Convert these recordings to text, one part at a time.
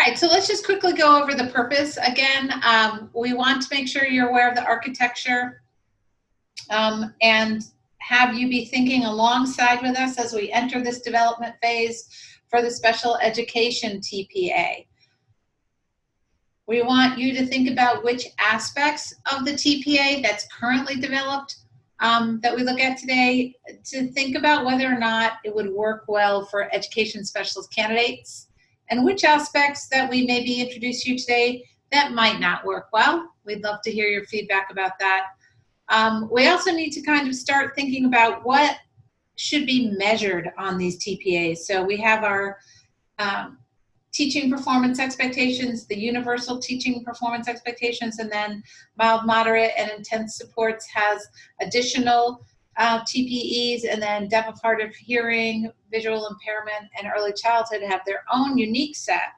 right, so let's just quickly go over the purpose. Again, we want to make sure you're aware of the architecture and have you be thinking alongside with us as we enter this development phase for the Special Education TPA. We want you to think about which aspects of the TPA that's currently developed that we look at today, to think about whether or not it would work well for education specialist candidates, and which aspects that we maybe introduce you today that might not work well. We'd love to hear your feedback about that. We also need to kind of start thinking about what should be measured on these TPAs. So we have our teaching performance expectations, the universal teaching performance expectations, and then mild, moderate, and intense supports has additional TPEs, and then deaf of hard of hearing, visual impairment, and early childhood have their own unique set.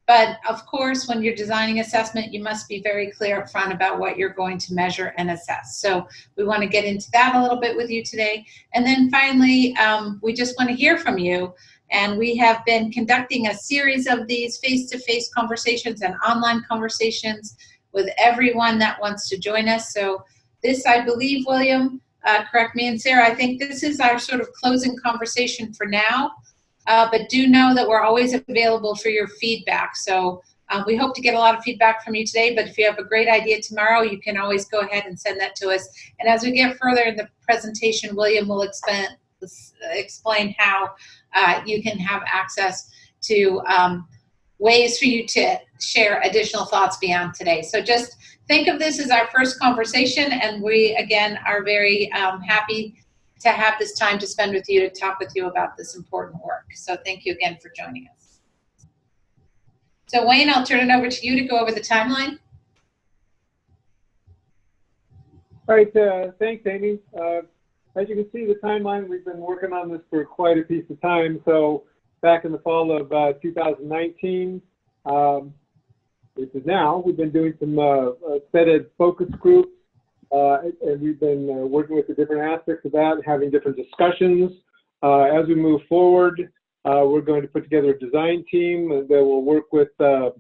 But of course, when you're designing assessment, you must be very clear up front about what you're going to measure and assess. So we want to get into that a little bit with you today. And then finally, we just want to hear from you. And we have been conducting a series of these face-to-face conversations and online conversations with everyone that wants to join us. So this, I believe, William, correct me, and Sarah, I think this is our sort of closing conversation for now. But do know that we're always available for your feedback. So we hope to get a lot of feedback from you today, but if you have a great idea tomorrow, you can always go ahead and send that to us. And as we get further in the presentation, William will explain how you can have access to ways for you to share additional thoughts beyond today. So just think of this as our first conversation, and we, again, are very happy to have this time to spend with you to talk with you about this important work. So thank you again for joining us. So Wayne, I'll turn it over to you to go over the timeline. All right, thanks, Amy. As you can see, the timeline, we've been working on this for quite a piece of time. So back in the fall of 2019, which is now, we've been doing some SpEd focus groups, and we've been working with the different aspects of that, having different discussions. As we move forward, we're going to put together a design team that will work with the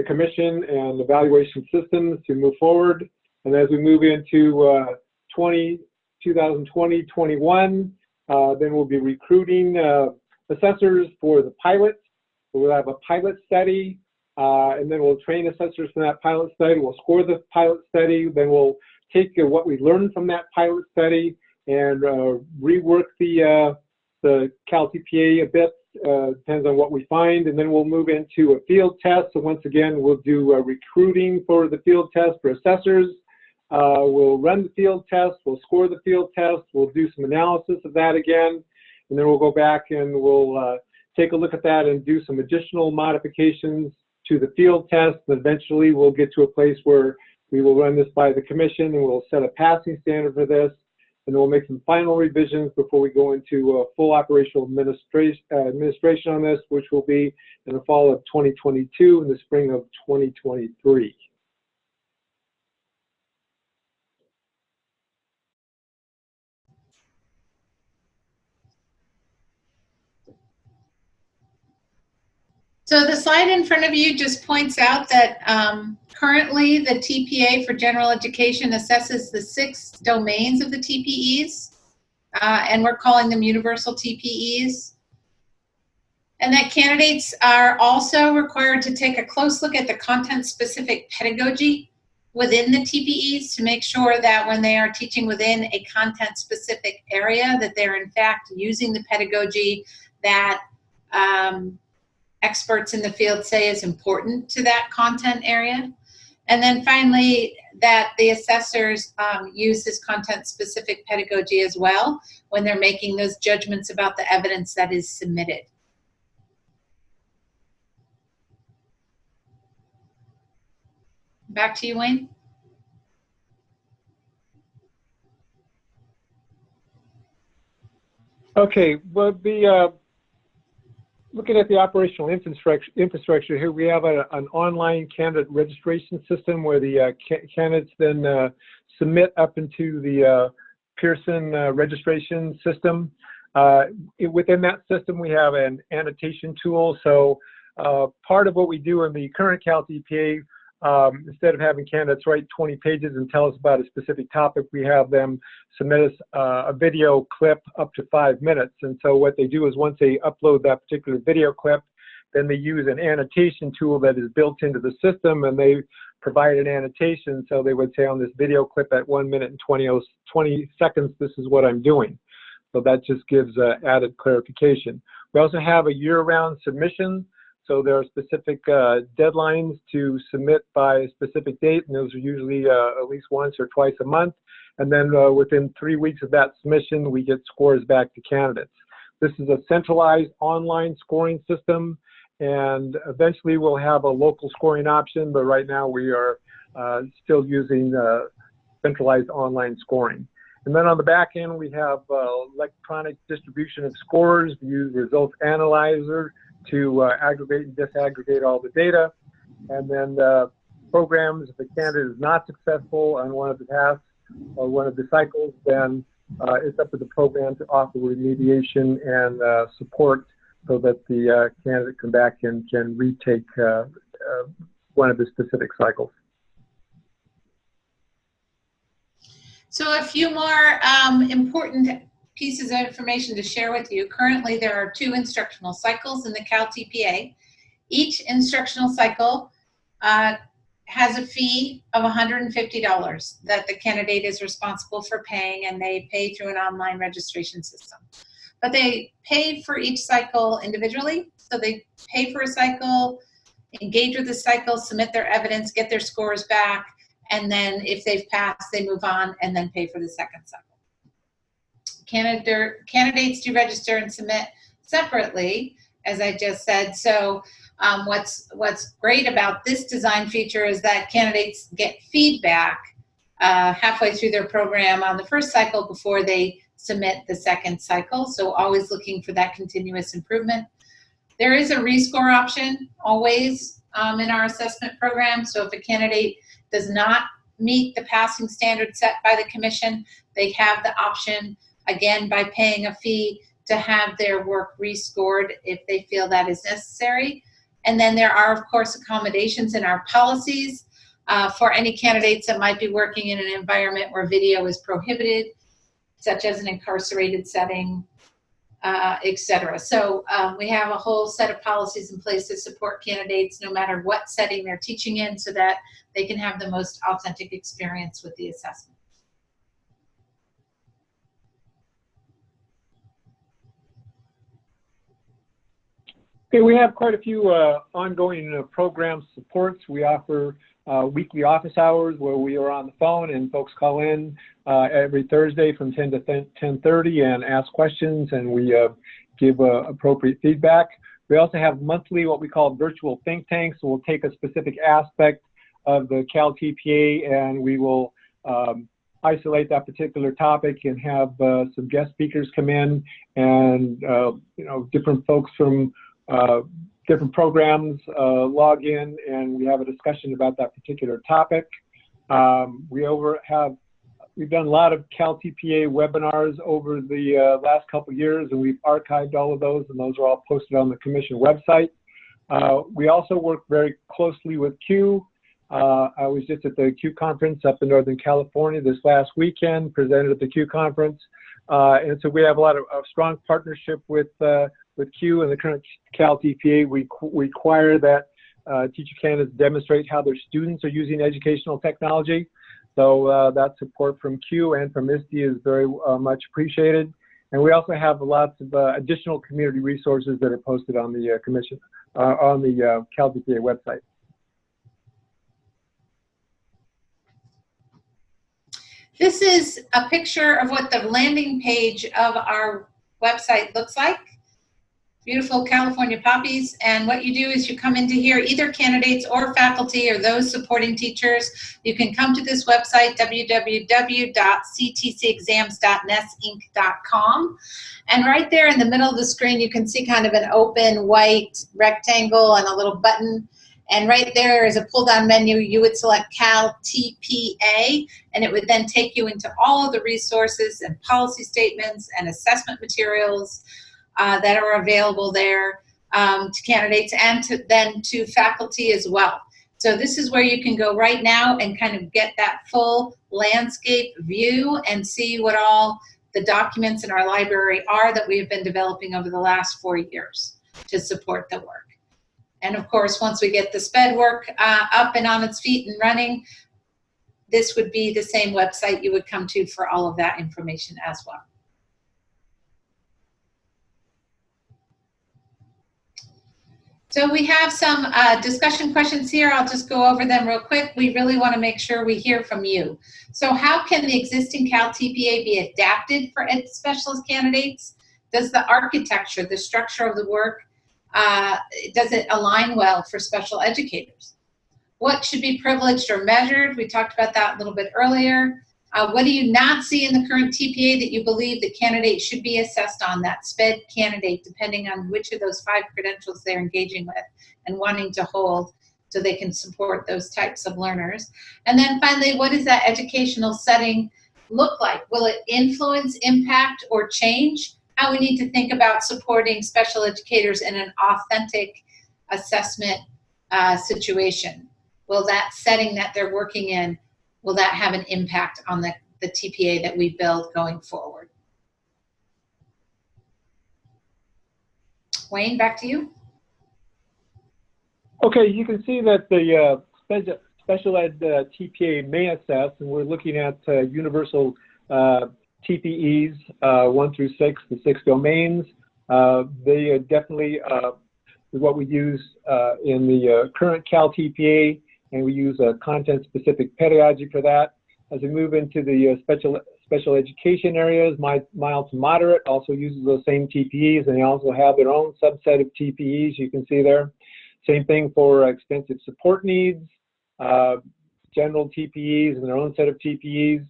commission and evaluation systems to move forward. And as we move into 2020-21, then we'll be recruiting assessors for the pilot. We'll have a pilot study, and then we'll train assessors from that pilot study. We'll score the pilot study. Then we'll take what we learned from that pilot study and rework the CalTPA a bit. Depends on what we find. And then we'll move into a field test. So once again, we'll do recruiting for the field test for assessors. We'll run the field test, we'll score the field test, we'll do some analysis of that again, and then we'll go back and we'll take a look at that and do some additional modifications to the field test. And eventually we'll get to a place where we will run this by the commission and we'll set a passing standard for this, and then we'll make some final revisions before we go into full operational administration on this, which will be in the fall of 2022 and the spring of 2023. So the slide in front of you just points out that currently the TPA for general education assesses the 6 domains of the TPEs, and we're calling them universal TPEs. And that candidates are also required to take a close look at the content-specific pedagogy within the TPEs to make sure that when they are teaching within a content-specific area, that they're in fact using the pedagogy that experts in the field say is important to that content area. And then finally, that the assessors use this content-specific pedagogy as well when they're making those judgments about the evidence that is submitted. Back to you, Wayne. Okay, well, looking at the operational infrastructure here, we have an online candidate registration system where the candidates then submit up into the Pearson registration system. Within that system, we have an annotation tool. So part of what we do in the current CalTPA, instead of having candidates write 20 pages and tell us about a specific topic, we have them submit us a video clip up to 5 minutes. And so what they do is once they upload that particular video clip, then they use an annotation tool that is built into the system, and they provide an annotation. So they would say on this video clip at 1 minute and 20 seconds, this is what I'm doing. So that just gives added clarification. We also have a year-round submission. So there are specific deadlines to submit by a specific date, and those are usually at least once or twice a month. And then within 3 weeks of that submission, we get scores back to candidates. This is a centralized online scoring system, and eventually we'll have a local scoring option, but right now we are still using centralized online scoring. And then on the back end, we have electronic distribution of scores. We use Results Analyzer to aggregate and disaggregate all the data. And then programs, if the candidate is not successful on one of the tasks or one of the cycles, then it's up to the program to offer remediation and support so that the candidate come back and can retake one of the specific cycles. So a few more important pieces of information to share with you. Currently, there are 2 instructional cycles in the CalTPA. Each instructional cycle has a fee of $150 that the candidate is responsible for paying, and they pay through an online registration system. But they pay for each cycle individually. So they pay for a cycle, engage with the cycle, submit their evidence, get their scores back, and then if they've passed, they move on and then pay for the second cycle. Candidates do register and submit separately, as I just said. So what's great about this design feature is that candidates get feedback halfway through their program on the first cycle before they submit the second cycle. So always looking for that continuous improvement. There is a rescore option always in our assessment program. So if a candidate does not meet the passing standard set by the commission, they have the option, again, by paying a fee, to have their work rescored if they feel that is necessary. And then there are, of course, accommodations in our policies for any candidates that might be working in an environment where video is prohibited, such as an incarcerated setting, etc. So we have a whole set of policies in place to support candidates no matter what setting they're teaching in, so that they can have the most authentic experience with the assessment. Okay, we have quite a few ongoing program supports. We offer weekly office hours where we are on the phone and folks call in every Thursday from 10 to 10:30 and ask questions, and we give appropriate feedback. We also have monthly what we call virtual think tanks. So we'll take a specific aspect of the CalTPA and we will isolate that particular topic and have some guest speakers come in, and different folks from different programs log in, and we have a discussion about that particular topic. We've done a lot of CalTPA webinars over the last couple of years, and we've archived all of those, and those are all posted on the Commission website. We also work very closely with CUE. I was just at the CUE conference up in Northern California this last weekend, presented at the CUE conference. And so we have a lot of strong partnership with CUE and the current CalTPA. We require that teacher candidates demonstrate how their students are using educational technology. So that support from CUE and from ISTE is very much appreciated. And we also have lots of additional community resources that are posted on the Commission, on the CalTPA website. This is a picture of what the landing page of our website looks like. Beautiful California poppies. And what you do is you come into here, either candidates or faculty or those supporting teachers. You can come to this website, www.ctcexams.nesinc.com. And right there in the middle of the screen, you can see kind of an open white rectangle and a little button. And right there is a pull-down menu. You would select CalTPA, and it would then take you into all of the resources and policy statements and assessment materials that are available there. to candidates and then to faculty as well. So this is where you can go right now and kind of get that full landscape view and see what all the documents in our library are that we have been developing over the last 4 years to support the work. And of course, once we get the SpEd work up and on its feet and running, this would be the same website you would come to for all of that information as well. So we have some discussion questions here. I'll just go over them real quick. We really want to make sure we hear from you. So how can the existing CalTPA be adapted for ed specialist candidates? Does the architecture, the structure of the work, does it align well for special educators? What should be privileged or measured? We talked about that a little bit earlier. What do you not see in the current TPA that you believe the candidate should be assessed on, that SpEd candidate, depending on which of those 5 credentials they're engaging with and wanting to hold so they can support those types of learners? And then finally, what does that educational setting look like? Will it influence, impact, or change how we need to think about supporting special educators in an authentic assessment situation? Will that setting that they're working in, will that have an impact on the TPA that we build going forward? Wayne, back to you. Okay, you can see that the Special Ed TPA may assess, and we're looking at universal TPEs 1 through 6, the 6 domains. They definitely is what we use in the current CalTPA, and we use a content-specific pedagogy for that. As we move into the special education areas, mild to moderate also uses those same TPEs, and they also have their own subset of TPEs you can see there. Same thing for extensive support needs, general TPEs and their own set of TPEs.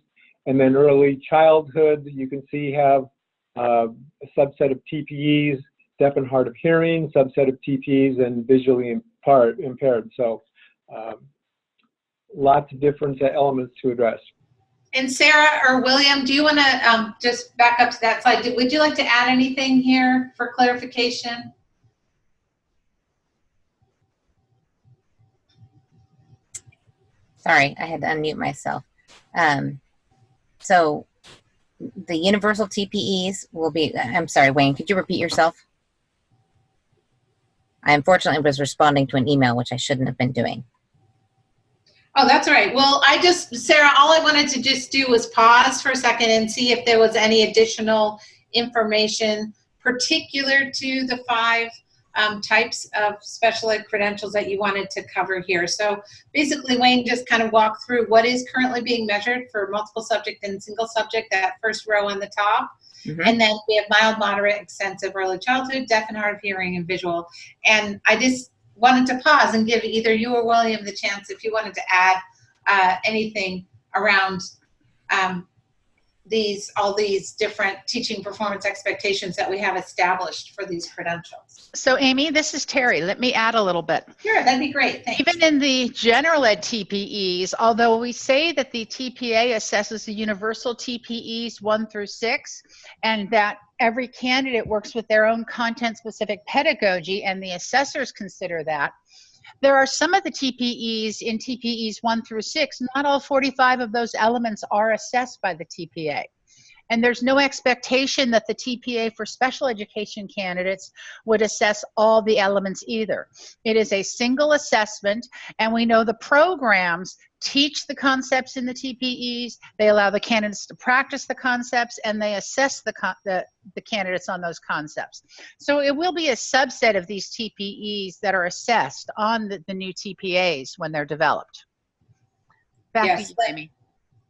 And then early childhood, you can see have a subset of TPEs, deaf and hard of hearing, subset of TPEs, and visually impaired. So lots of different elements to address. And Sarah or William, do you want to just back up to that slide? Would you like to add anything here for clarification? Sorry, I had to unmute myself. So the universal TPEs will be, I'm sorry, Wayne, could you repeat yourself? I unfortunately was responding to an email, which I shouldn't have been doing. Oh, that's all right. Well, Sarah, all I wanted to just do was pause for a second and see if there was any additional information particular to the 5 types of special ed credentials that you wanted to cover here. So basically, Wayne just kind of walked through what is currently being measured for multiple subject and single subject, that first row on the top. Mm-hmm. And then we have mild, moderate, extensive early childhood, deaf and hard of hearing, and visual. And I just wanted to pause and give either you or William the chance if you wanted to add anything around all these different teaching performance expectations that we have established for these credentials. So Amy, this is Terry. Let me add a little bit. Sure, that'd be great. Thanks. Even in the general ed TPEs, although we say that the TPA assesses the universal TPEs 1 through 6, and that every candidate works with their own content-specific pedagogy, and the assessors consider that, there are some of the TPEs in TPEs 1 through 6, not all 45 of those elements are assessed by the TPA. And there's no expectation that the TPA for special education candidates would assess all the elements either. It is a single assessment, and we know the programs teach the concepts in the TPEs, they allow the candidates to practice the concepts, and they assess the candidates on those concepts. So it will be a subset of these TPEs that are assessed on the new TPAs when they're developed. Back to you, Amy.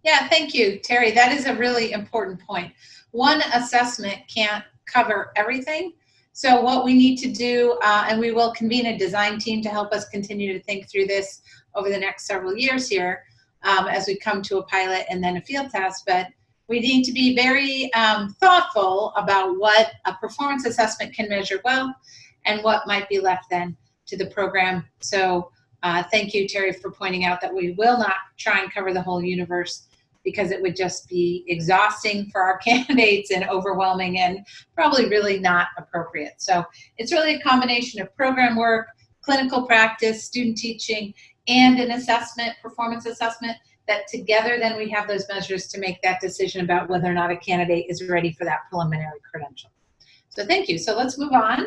Yeah, thank you, Terry. That is a really important point. One assessment can't cover everything. So what we need to do, and we will convene a design team to help us continue to think through this over the next several years here as we come to a pilot and then a field test, but we need to be very thoughtful about what a performance assessment can measure well and what might be left then to the program. So thank you, Terry, for pointing out that we will not try and cover the whole universe because it would just be exhausting for our candidates and overwhelming and probably really not appropriate. So it's really a combination of program work, clinical practice, student teaching, and an assessment, performance assessment, that together then we have those measures to make that decision about whether or not a candidate is ready for that preliminary credential. So thank you. So let's move on.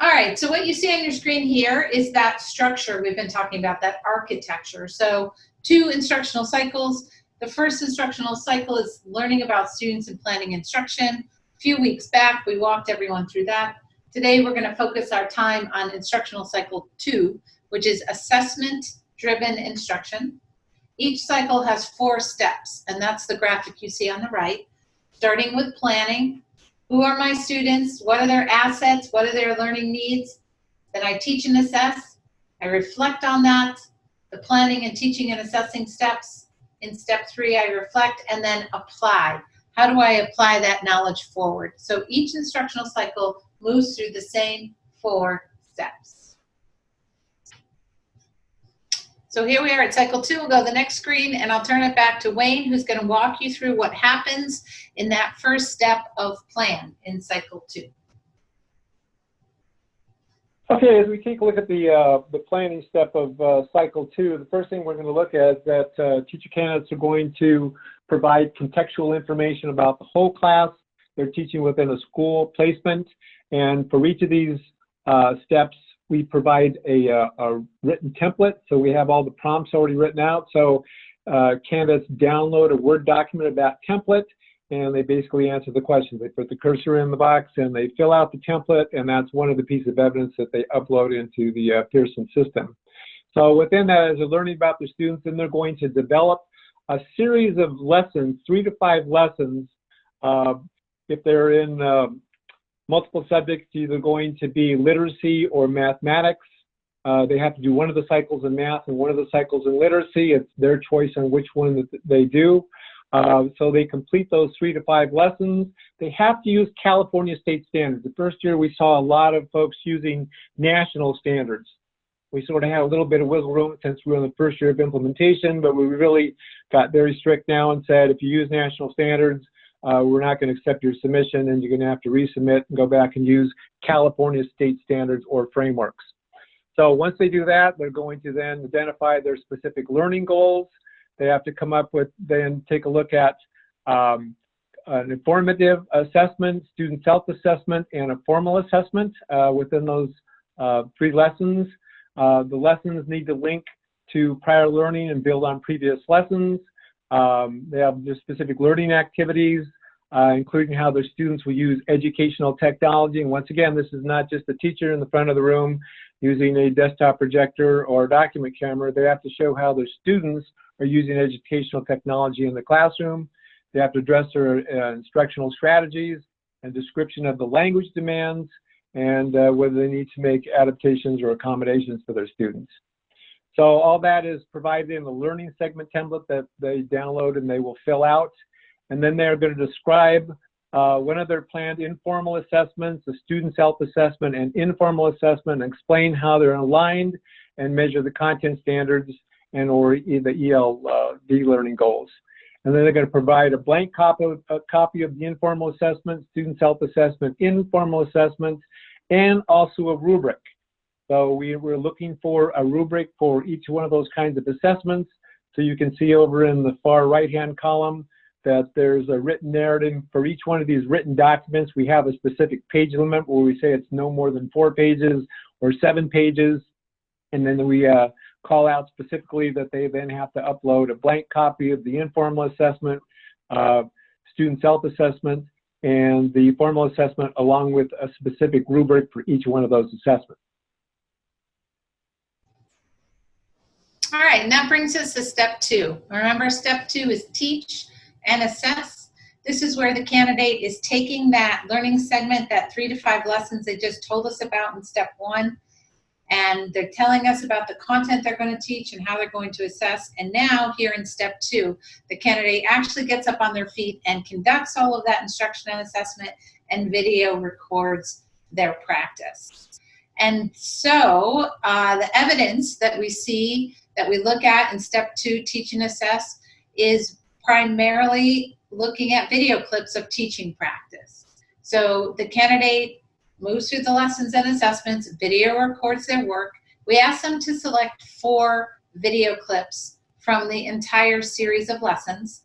All right, so what you see on your screen here is that structure we've been talking about, that architecture. So 2 instructional cycles. The first instructional cycle is learning about students and planning instruction. A few weeks back, we walked everyone through that. Today, we're going to focus our time on instructional cycle 2, which is assessment-driven instruction. Each cycle has 4 steps, and that's the graphic you see on the right, starting with planning. Who are my students? What are their assets? What are their learning needs? Then I teach and assess. I reflect on that, the planning and teaching and assessing steps. In step 3, I reflect and then apply. How do I apply that knowledge forward? So each instructional cycle moves through the same 4 steps. So here we are at cycle 2. We'll go to the next screen, and I'll turn it back to Wayne, who's going to walk you through what happens in that first step of plan in cycle 2. Okay, as we take a look at the planning step of cycle 2, the first thing we're going to look at is that teacher candidates are going to provide contextual information about the whole class. They're teaching within a school placement, and for each of these steps, we provide a written template. So we have all the prompts already written out. So candidates download a Word document of that template, and they basically answer the questions. They put the cursor in the box and they fill out the template, and that's one of the pieces of evidence that they upload into the Pearson system. So within that, as they're learning about their students, then they're going to develop a series of lessons, 3 to 5 lessons. If they're in multiple subjects, either going to be literacy or mathematics. They have to do one of the cycles in math and one of the cycles in literacy. It's their choice on which one that they do. So they complete those 3 to 5 lessons. They have to use California state standards. The first year we saw a lot of folks using national standards. We sort of had a little bit of wiggle room since we were in the first year of implementation, but we really got very strict now and said if you use national standards, we're not going to accept your submission, and you're going to have to resubmit and go back and use California state standards or frameworks. So once they do that, they're going to then identify their specific learning goals. They have to come up with, then take a look at an informative assessment, student self-assessment, and a formal assessment within those 3 lessons. The lessons need to link to prior learning and build on previous lessons. They have their specific learning activities, including how their students will use educational technology. And once again, this is not just the teacher in the front of the room using a desktop projector or a document camera. They have to show how their students are using educational technology in the classroom. They have to address their instructional strategies and description of the language demands, and whether they need to make adaptations or accommodations for their students. So all that is provided in the learning segment template that they download and they will fill out. And then they're going to describe one of their planned informal assessments, the student self-assessment and informal assessment, and explain how they're aligned and measure the content standards and or the ELD learning goals. And then they're going to provide a blank copy of the informal assessment, student self-assessment, informal assessment, and also a rubric. So we're looking for a rubric for each one of those kinds of assessments. So you can see over in the far right-hand column that there's a written narrative for each one of these written documents. We have a specific page limit where we say it's no more than 4 pages or 7 pages. And then we call out specifically that they then have to upload a blank copy of the informal assessment, student self-assessment, and the formal assessment, along with a specific rubric for each one of those assessments. All right, and that brings us to step 2. Remember, step 2 is teach and assess. This is where the candidate is taking that learning segment, that 3 to 5 lessons they just told us about in step 1, and they're telling us about the content they're going to teach and how they're going to assess. And now here in step 2, the candidate actually gets up on their feet and conducts all of that instruction and assessment and video records their practice. And so the evidence that we see that we look at in step 2, teach and assess, is primarily looking at video clips of teaching practice. So the candidate moves through the lessons and assessments, video records their work. We ask them to select 4 video clips from the entire series of lessons.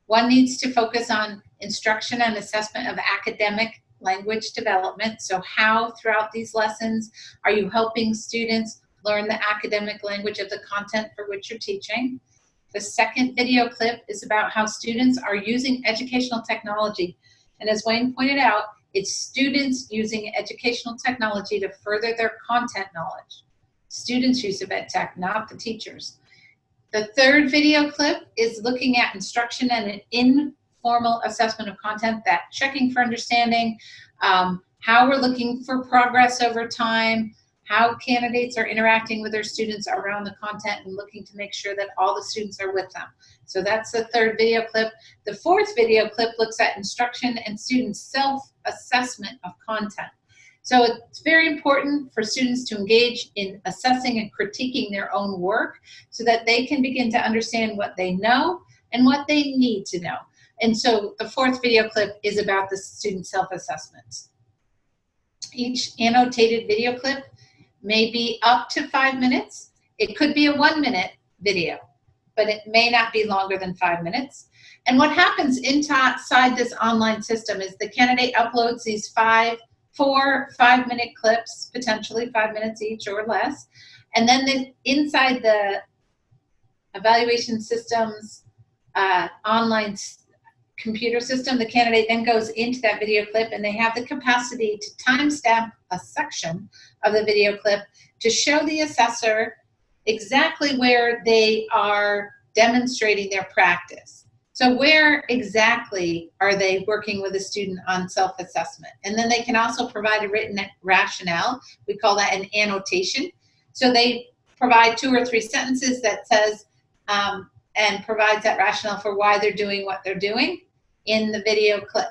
One needs to focus on instruction and assessment of academic language development. So how throughout these lessons are you helping students learn the academic language of the content for which you're teaching? The second video clip is about how students are using educational technology. And as Wayne pointed out, it's students using educational technology to further their content knowledge. Students' use of ed tech, not the teachers. The third video clip is looking at instruction and an informal assessment of content, that checking for understanding, how we're looking for progress over time, how candidates are interacting with their students around the content and looking to make sure that all the students are with them. So that's the third video clip. The fourth video clip looks at instruction and student self-assessment of content. So it's very important for students to engage in assessing and critiquing their own work so that they can begin to understand what they know and what they need to know. And so the fourth video clip is about the student self-assessments. Each annotated video clip may be up to 5 minutes. It could be a 1-minute video, but it may not be longer than 5 minutes. And what happens inside this online system is the candidate uploads these 4 5-minute clips, potentially 5 minutes each or less. And then inside the evaluation system's online computer system, the candidate then goes into that video clip and they have the capacity to timestamp a section of the video clip to show the assessor exactly where they are demonstrating their practice. So where exactly are they working with a student on self-assessment? And then they can also provide a written rationale. We call that an annotation. So they provide 2 or 3 sentences that says and provides that rationale for why they're doing what they're doing in the video clip.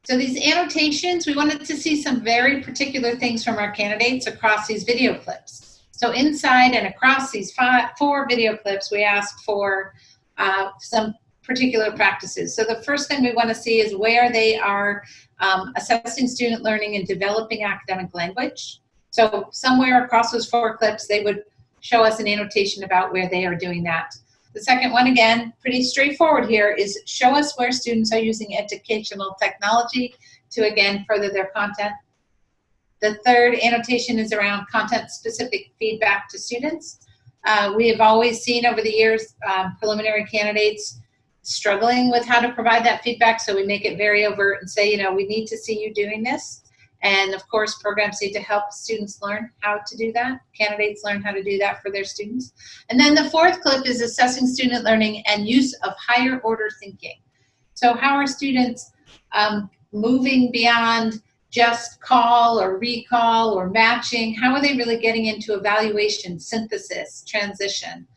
So these annotations, we wanted to see some very particular things from our candidates across these video clips. So inside and across these 4 video clips, we asked for some particular practices. So the first thing we want to see is where they are assessing student learning and developing academic language. So somewhere across those 4 clips, they would show us an annotation about where they are doing that. The second one, again, pretty straightforward here, is show us where students are using educational technology to, again, further their content. The third annotation is around content-specific feedback to students. We have always seen over the years preliminary candidates struggling with how to provide that feedback, so we make it very overt and say, you know, we need to see you doing this. And of course, programs need to help students learn how to do that. Candidates learn how to do that for their students. And then the fourth clip is assessing student learning and use of higher order thinking. So how are students moving beyond just call or recall or matching? How are they really getting into evaluation, synthesis, transition,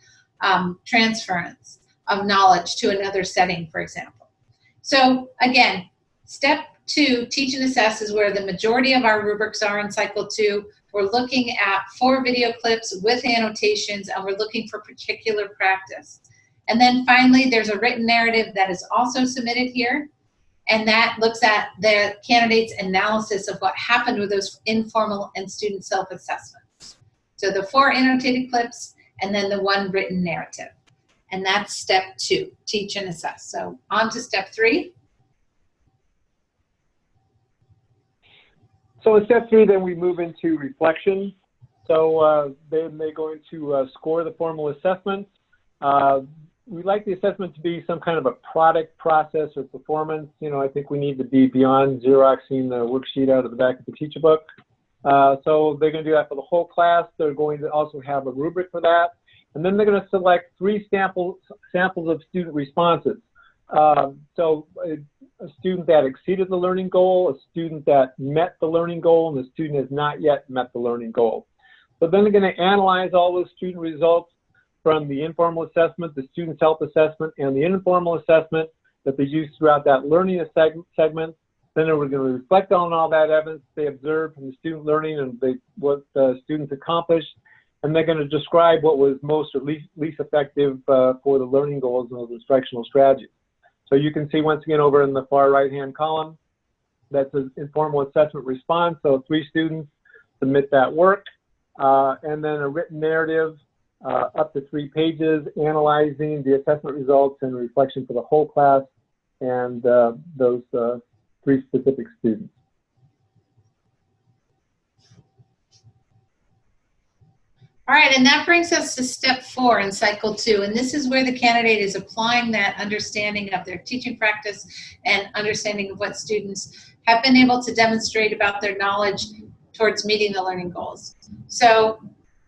transference of knowledge to another setting, for example? So again, step 2, teach and assess, is where the majority of our rubrics are in cycle 2. We're looking at 4 video clips with annotations, and we're looking for particular practice. And then finally, there's a written narrative that is also submitted here, and that looks at the candidate's analysis of what happened with those informal and student self-assessments. So the 4 annotated clips, and then the 1 written narrative. And that's step 2, teach and assess. So on to step 3. So in step 3, then we move into reflection. So then they're going to score the formal assessments. We like the assessment to be some kind of a product, process, or performance. You know, I think we need to be beyond Xeroxing the worksheet out of the back of the teacher book. So they're going to do that for the whole class. They're going to also have a rubric for that. And then they're going to select 3 samples of student responses. So a student that exceeded the learning goal, a student that met the learning goal, and a student has not yet met the learning goal. So then they're going to analyze all those student results from the informal assessment, the student self-assessment, and the informal assessment that they use throughout that learning segment. Then we're going to reflect on all that evidence they observed from the student learning and what the students accomplished. and they're going to describe what was most or least effective for the learning goals and those instructional strategies. So you can see once again over in the far right-hand column, that's an informal assessment response. So 3 students submit that work, and then a written narrative up to 3 pages analyzing the assessment results and reflection for the whole class and those 3 specific students. All right, and that brings us to step 4 in cycle 2, and this is where the candidate is applying that understanding of their teaching practice and understanding of what students have been able to demonstrate about their knowledge towards meeting the learning goals. So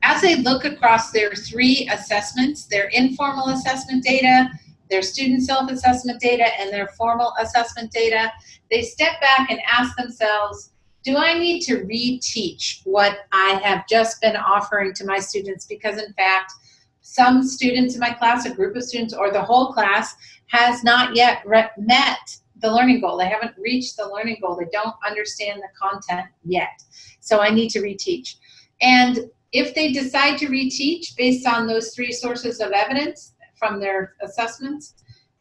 as they look across their 3 assessments, their informal assessment data, their student self-assessment data, and their formal assessment data, they step back and ask themselves, do I need to reteach what I have just been offering to my students? Because in fact, some students in my class, a group of students, or the whole class has not yet met the learning goal. They haven't reached the learning goal. They don't understand the content yet. So I need to reteach. And if they decide to reteach based on those 3 sources of evidence from their assessments,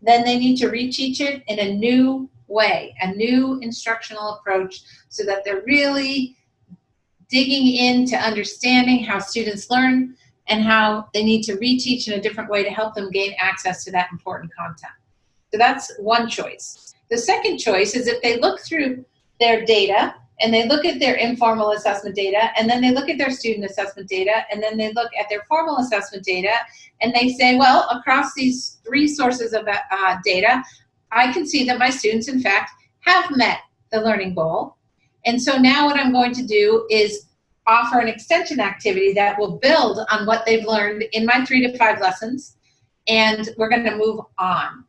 then they need to reteach it in a new way, a new instructional approach, so that they're really digging into understanding how students learn and how they need to reteach in a different way to help them gain access to that important content. So that's one choice. The second choice is if they look through their data and they look at their informal assessment data, and then they look at their student assessment data, and then they look at their formal assessment data, and they say, well, across these 3 sources of data, I can see that my students, in fact, have met the learning goal. And so now what I'm going to do is offer an extension activity that will build on what they've learned in my 3 to 5 lessons, and we're going to move on.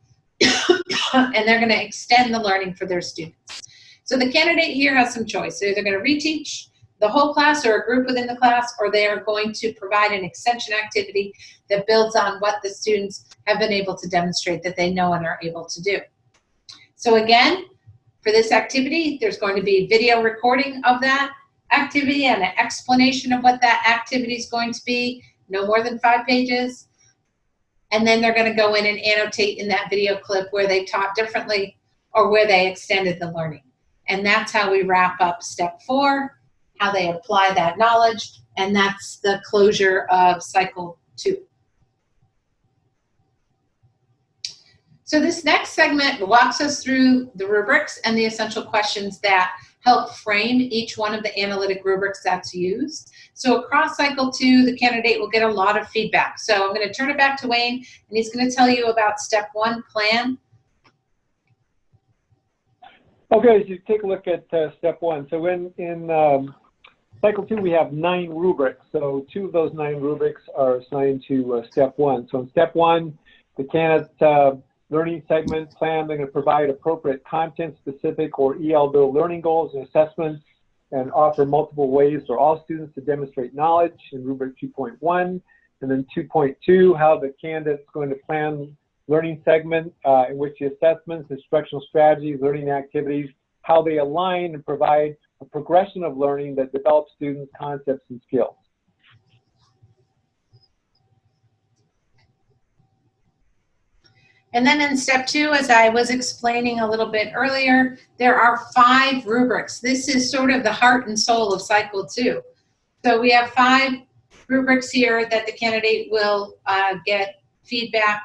And they're going to extend the learning for their students. So the candidate here has some choice. They're either going to reteach the whole class or a group within the class, or they are going to provide an extension activity that builds on what the students have been able to demonstrate that they know and are able to do. So again, for this activity, there's going to be video recording of that activity and an explanation of what that activity is going to be, no more than 5 pages. And then they're going to go in and annotate in that video clip where they taught differently or where they extended the learning. And that's how we wrap up step 4, how they apply that knowledge, and that's the closure of cycle 2. So this next segment walks us through the rubrics and the essential questions that help frame each one of the analytic rubrics that's used. So across cycle 2, the candidate will get a lot of feedback. So I'm going to turn it back to Wayne, and he's going to tell you about step 1, plan. Okay, so you take a look at step 1. So in cycle 2, we have 9 rubrics. So 2 of those 9 rubrics are assigned to step 1. So in step 1, the candidate learning segment plan, they're going to provide appropriate content-specific or EL-built learning goals and assessments and offer multiple ways for all students to demonstrate knowledge in rubric 2.1. And then 2.2, how the candidate's going to plan learning segment in which the assessments, instructional strategies, learning activities, how they align and provide a progression of learning that develops students' concepts and skills. And then in step 2, as I was explaining a little bit earlier, there are 5 rubrics. This is sort of the heart and soul of cycle 2. So we have 5 rubrics here that the candidate will get feedback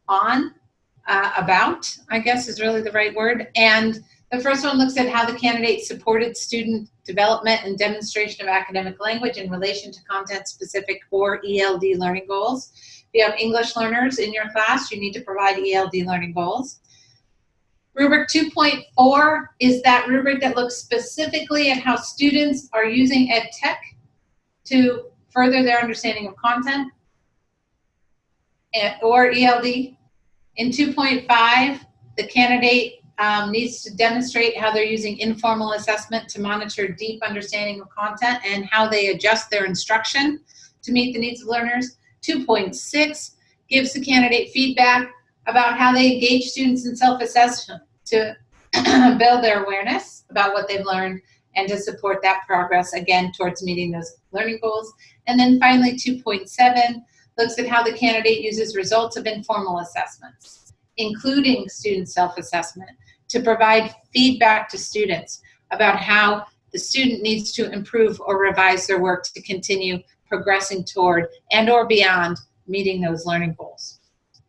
on, about, I guess is really the right word. And the first one looks at how the candidate supported student development and demonstration of academic language in relation to content-specific or ELD learning goals. If you have English learners in your class, you need to provide ELD learning goals. Rubric 2.4 is that rubric that looks specifically at how students are using ed tech to further their understanding of content or ELD. In 2.5, the candidate needs to demonstrate how they're using informal assessment to monitor deep understanding of content and how they adjust their instruction to meet the needs of learners. 2.6 gives the candidate feedback about how they engage students in self-assessment to build their awareness about what they've learned and to support that progress, again, towards meeting those learning goals. And then finally, 2.7 looks at how the candidate uses results of informal assessments, including student self-assessment, to provide feedback to students about how the student needs to improve or revise their work to continue progressing toward and or beyond meeting those learning goals.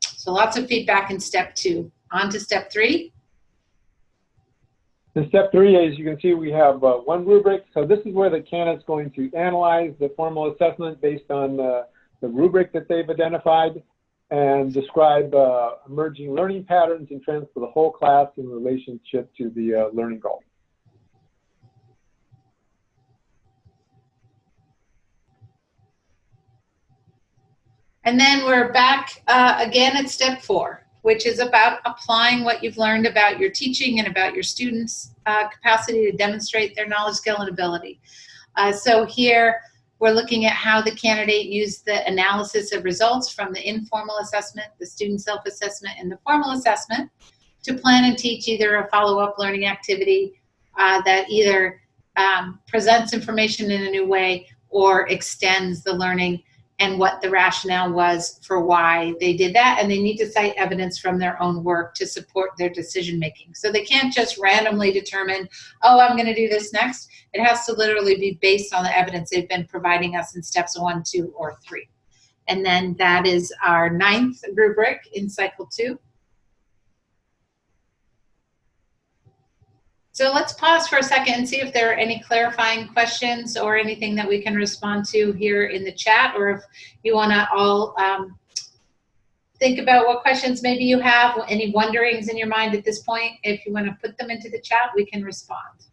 So lots of feedback in step 2. On to step 3. In step 3, as you can see, we have one rubric. So this is where the candidate's going to analyze the formal assessment based on the rubric that they've identified and describe emerging learning patterns and trends for the whole class in relationship to the learning goal. And then we're back again at step 4, which is about applying what you've learned about your teaching and about your students' capacity to demonstrate their knowledge, skill, and ability. So here we're looking at how the candidate used the analysis of results from the informal assessment, the student self-assessment, and the formal assessment to plan and teach either a follow-up learning activity that either presents information in a new way or extends the learning and what the rationale was for why they did that. And they need to cite evidence from their own work to support their decision making. So they can't just randomly determine, oh, I'm going to do this next. It has to literally be based on the evidence they've been providing us in steps 1, 2, or 3. And then that is our 9th rubric in cycle 2. So let's pause for a second and see if there are any clarifying questions or anything that we can respond to here in the chat, or if you want to all think about what questions maybe you have, any wonderings in your mind at this point. If you want to put them into the chat, we can respond.